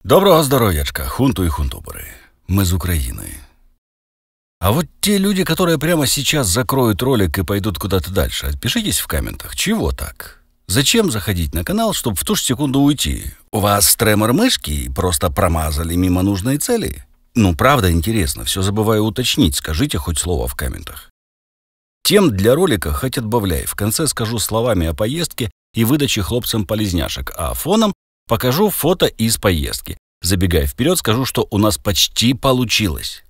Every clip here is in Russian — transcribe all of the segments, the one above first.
Доброго здоровьячка, хунту и хунтуборы. Мы из Украины. А вот те люди, которые прямо сейчас закроют ролик и пойдут куда-то дальше, отпишитесь в комментах, чего так? Зачем заходить на канал, чтобы в ту же секунду уйти? У вас тремор мышки и просто промазали мимо нужной цели? Ну, правда интересно, все забываю уточнить, скажите хоть слово в комментах. Тем для ролика хоть отбавляй, в конце скажу словами о поездке и выдаче хлопцам полезняшек, а фоном покажу фото из поездки. Забегая вперед, скажу, что у нас почти получилось.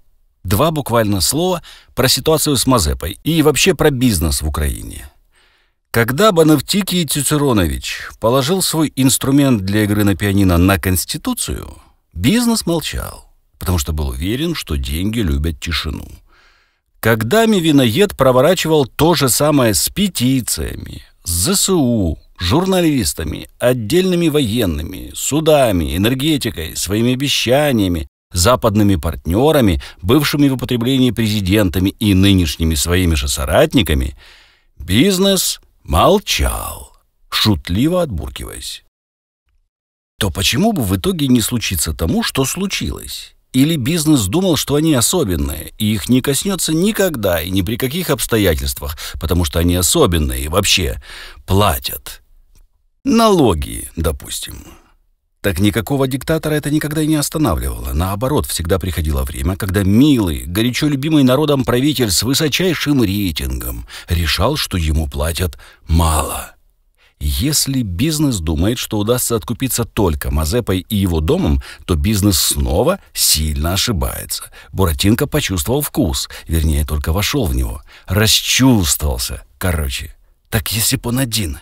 2 буквально слова про ситуацию с Мазепой и вообще про бизнес в Украине. Когда Бонавтикий Цицеронович положил свой инструмент для игры на пианино на Конституцию, бизнес молчал, потому что был уверен, что деньги любят тишину. Когда Мивиноед проворачивал то же самое с петициями, с ЗСУ, журналистами, отдельными военными, судами, энергетикой, своими обещаниями, западными партнерами, бывшими в употреблении президентами и нынешними своими же соратниками, бизнес молчал, шутливо отбуркиваясь. То почему бы в итоге не случиться тому, что случилось? Или бизнес думал, что они особенные, и их не коснется никогда и ни при каких обстоятельствах, потому что они особенные и вообще платят налоги, допустим. Так никакого диктатора это никогда и не останавливало. Наоборот, всегда приходило время, когда милый, горячо любимый народом правитель с высочайшим рейтингом решал, что ему платят мало. Если бизнес думает, что удастся откупиться только Мазепой и его домом, то бизнес снова сильно ошибается. Буратинка почувствовал вкус, вернее, только вошел в него. Расчувствовался, короче. Так если б он один.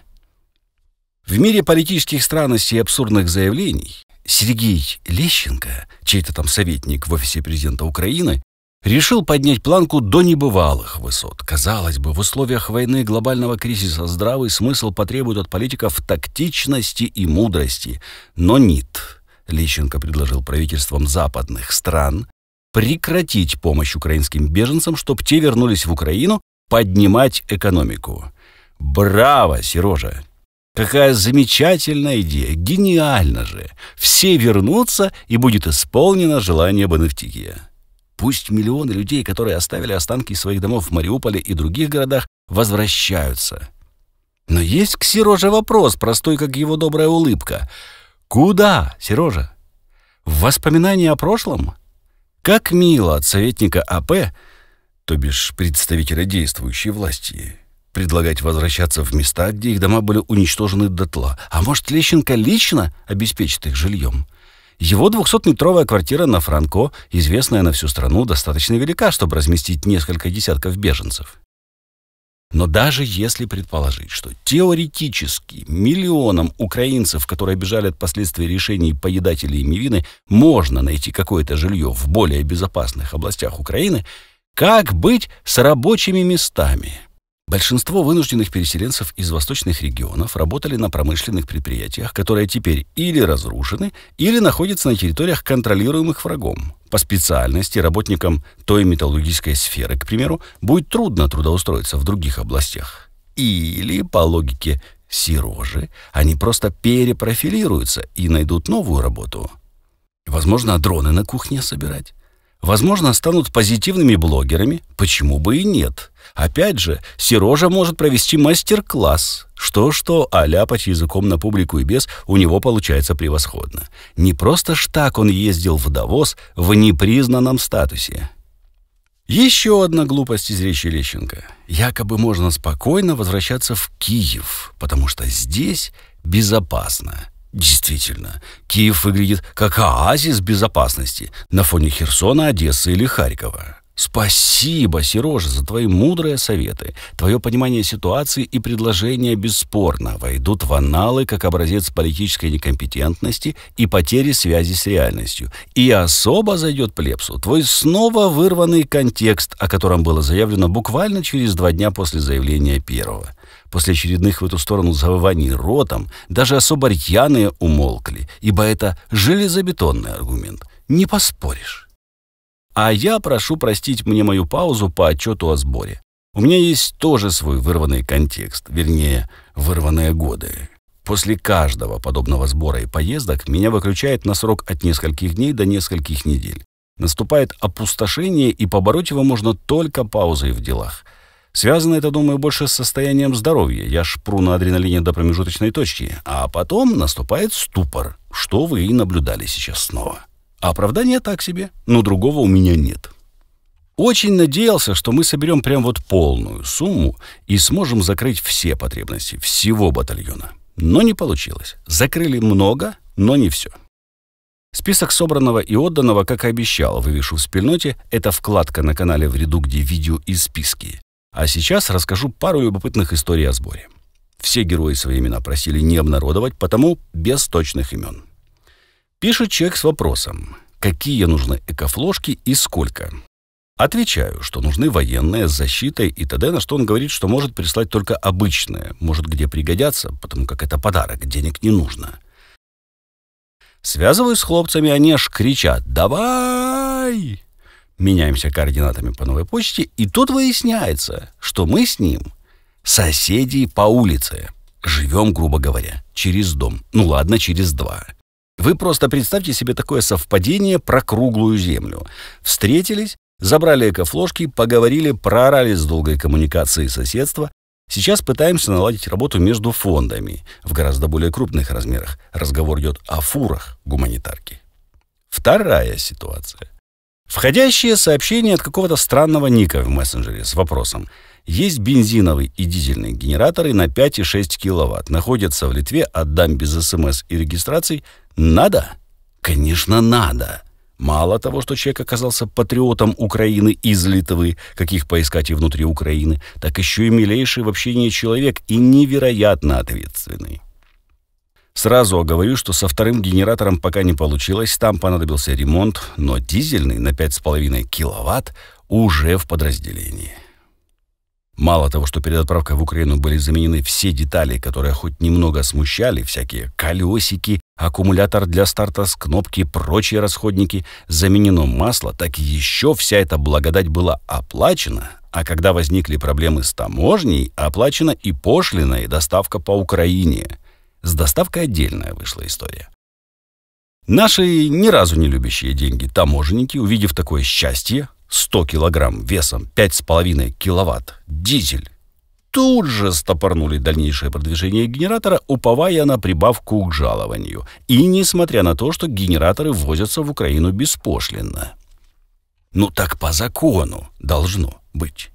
В мире политических странностей и абсурдных заявлений Сергей Лещенко, чей-то там советник в офисе президента Украины, решил поднять планку до небывалых высот. Казалось бы, в условиях войны и глобального кризиса здравый смысл потребует от политиков тактичности и мудрости. Но нет. Лещенко предложил правительствам западных стран прекратить помощь украинским беженцам, чтобы те вернулись в Украину поднимать экономику. Браво, Сережа! Какая замечательная идея! Гениально же! Все вернутся, и будет исполнено желание Бонавтикия. Пусть миллионы людей, которые оставили останки своих домов в Мариуполе и других городах, возвращаются. Но есть к Сереже вопрос, простой, как его добрая улыбка. Куда, Сережа? В воспоминания о прошлом? Как мило от советника АП, то бишь представителя действующей власти, предлагать возвращаться в места, где их дома были уничтожены дотла. А может, Лещенко лично обеспечит их жильем? Его 200-метровая квартира на Франко, известная на всю страну, достаточно велика, чтобы разместить несколько десятков беженцев. Но даже если предположить, что теоретически миллионам украинцев, которые бежали от последствий решений поедателей Мивины, можно найти какое-то жилье в более безопасных областях Украины, как быть с рабочими местами? Большинство вынужденных переселенцев из восточных регионов работали на промышленных предприятиях, которые теперь или разрушены, или находятся на территориях, контролируемых врагом. По специальности работникам той металлургической сферы, к примеру, будет трудно трудоустроиться в других областях. Или, по логике Сережи, они просто перепрофилируются и найдут новую работу. Возможно, дроны на кухне собирать. Возможно, станут позитивными блогерами, почему бы и нет. Опять же, Сережа может провести мастер-класс. Что-что, а ляпать языком на публику и без у него получается превосходно. Не просто ж так он ездил в Давос в непризнанном статусе. Еще одна глупость из речи Лещенко. Якобы можно спокойно возвращаться в Киев, потому что здесь безопасно. Действительно, Киев выглядит как оазис безопасности на фоне Херсона, Одессы или Харькова. Спасибо, Сережа, за твои мудрые советы. Твое понимание ситуации и предложения бесспорно войдут в анналы как образец политической некомпетентности и потери связи с реальностью. И особо зайдет плебсу твой снова вырванный контекст, о котором было заявлено буквально через 2 дня после заявления первого. После очередных в эту сторону завываний ротом даже особо рьяные умолкли, ибо это железобетонный аргумент. Не поспоришь. А я прошу простить мне мою паузу по отчету о сборе. У меня есть тоже свой вырванный контекст, вернее, вырванные годы. После каждого подобного сбора и поездок меня выключает на срок от нескольких дней до нескольких недель. Наступает опустошение, и побороть его можно только паузой в делах. Связано это, думаю, больше с состоянием здоровья. Я шпру на адреналине до промежуточной точки. А потом наступает ступор, что вы и наблюдали сейчас снова. Оправдание так себе, но другого у меня нет. Очень надеялся, что мы соберем прям вот полную сумму и сможем закрыть все потребности всего батальона. Но не получилось. Закрыли много, но не все. Список собранного и отданного, как и обещал, вывешу в спильноте. Это вкладка на канале в ряду, где видео и списки. А сейчас расскажу пару любопытных историй о сборе. Все герои свои имена просили не обнародовать, потому без точных имен. Пишет человек с вопросом: какие нужны экофлошки и сколько? Отвечаю, что нужны военные с защитой и т.д., на что он говорит, что может прислать только обычные, может где пригодятся, потому как это подарок, денег не нужно. Связываюсь с хлопцами, они аж кричат: «Давай!» Меняемся координатами по новой почте, и тут выясняется, что мы с ним соседи по улице. Живем, грубо говоря, через дом. Ну ладно, через два. Вы просто представьте себе такое совпадение про круглую землю. Встретились, забрали экофлошки, поговорили, проорали с долгой коммуникацией соседства. Сейчас пытаемся наладить работу между фондами в гораздо более крупных размерах. Разговор идет о фурах гуманитарки. Вторая ситуация. Входящее сообщение от какого-то странного ника в мессенджере с вопросом: есть бензиновый и дизельные генераторы на 5,6 киловатт. Находятся в Литве, отдам без СМС и регистраций. Надо? Конечно, надо. Мало того, что человек оказался патриотом Украины из Литвы, каких поискать и внутри Украины, так еще и милейший в общении человек и невероятно ответственный. Сразу оговорю, что со вторым генератором пока не получилось, там понадобился ремонт, но дизельный на 5,5 киловатт уже в подразделении. Мало того, что перед отправкой в Украину были заменены все детали, которые хоть немного смущали, всякие колесики, аккумулятор для старта с кнопки, прочие расходники, заменено масло, так еще вся эта благодать была оплачена, а когда возникли проблемы с таможней, оплачена и пошлина, и доставка по Украине. С доставкой отдельная вышла история. Наши ни разу не любящие деньги таможенники, увидев такое счастье, 100 килограмм весом 5,5 киловатт, дизель, тут же стопорнули дальнейшее продвижение генератора, уповая на прибавку к жалованию. И несмотря на то, что генераторы ввозятся в Украину беспошлинно. Ну так по закону должно быть.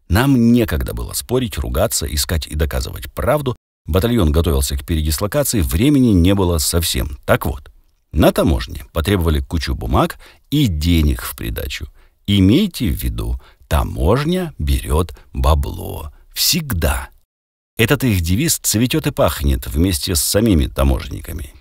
Нам некогда было спорить, ругаться, искать и доказывать правду. Батальон готовился к передислокации, времени не было совсем. Так вот, на таможне потребовали кучу бумаг и денег в придачу. Имейте в виду, таможня берет бабло. Всегда. Этот их девиз цветет и пахнет вместе с самими таможенниками.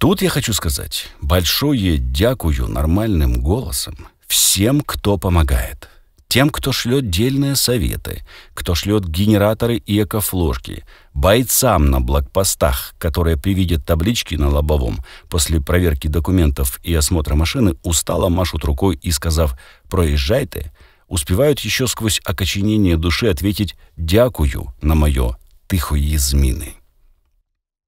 Тут я хочу сказать большое дякую нормальным голосом всем, кто помогает. Тем, кто шлет дельные советы, кто шлет генераторы и экофлошки, бойцам на блокпостах, которые при виде таблички на лобовом после проверки документов и осмотра машины устало машут рукой и, сказав «проезжайте», успевают еще сквозь окоченение души ответить «дякую» на мое «тихої зміни».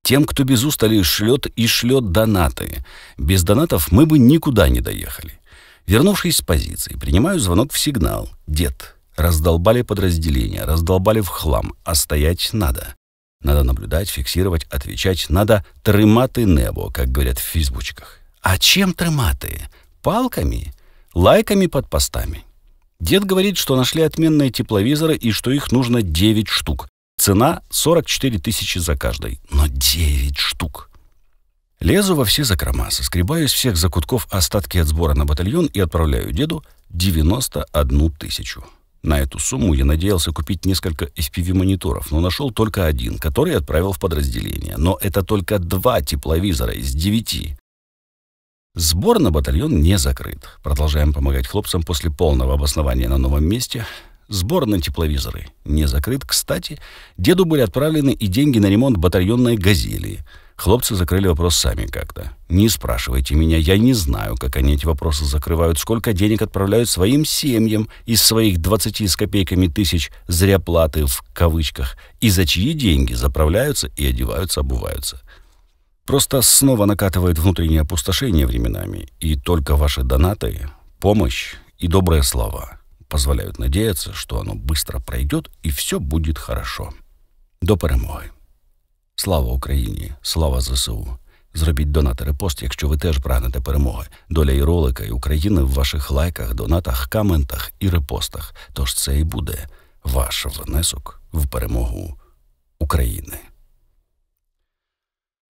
Тем, кто без устали шлет и шлет донаты. Без донатов мы бы никуда не доехали. Вернувшись с позиции, принимаю звонок в сигнал. Дед, раздолбали подразделения, раздолбали в хлам, а стоять надо. Надо наблюдать, фиксировать, отвечать. Надо тримати небо, как говорят в фейсбучках. А чем тримати? Палками? Лайками под постами? Дед говорит, что нашли отменные тепловизоры и что их нужно 9 штук. Цена 44 тысячи за каждый. Но 9 штук. Лезу во все закрома, соскребаю из всех закутков остатки от сбора на батальон и отправляю деду 91 тысячу. На эту сумму я надеялся купить несколько FPV-мониторов, но нашел только один, который отправил в подразделение. Но это только 2 тепловизора из 9. Сбор на батальон не закрыт. Продолжаем помогать хлопцам после полного обоснования на новом месте. Сбор на тепловизоры не закрыт. Кстати, деду были отправлены и деньги на ремонт батальонной «Газели». Хлопцы закрыли вопрос сами как-то. Не спрашивайте меня, я не знаю, как они эти вопросы закрывают, сколько денег отправляют своим семьям из своих 20 с копейками тысяч «зряплаты» в кавычках, и за чьи деньги заправляются и одеваются, обуваются. Просто снова накатывает внутреннее опустошение временами, и только ваши донаты, помощь и добрые слова позволяют надеяться, что оно быстро пройдет и все будет хорошо. До перемоги. Слава Україні, слава ЗСУ. Зробіть донат і репост, якщо ви теж прагнете перемоги. Доля і ролика, і України в ваших лайках, донатах, коментах і репостах. Тож це і буде ваш внесок в перемогу України.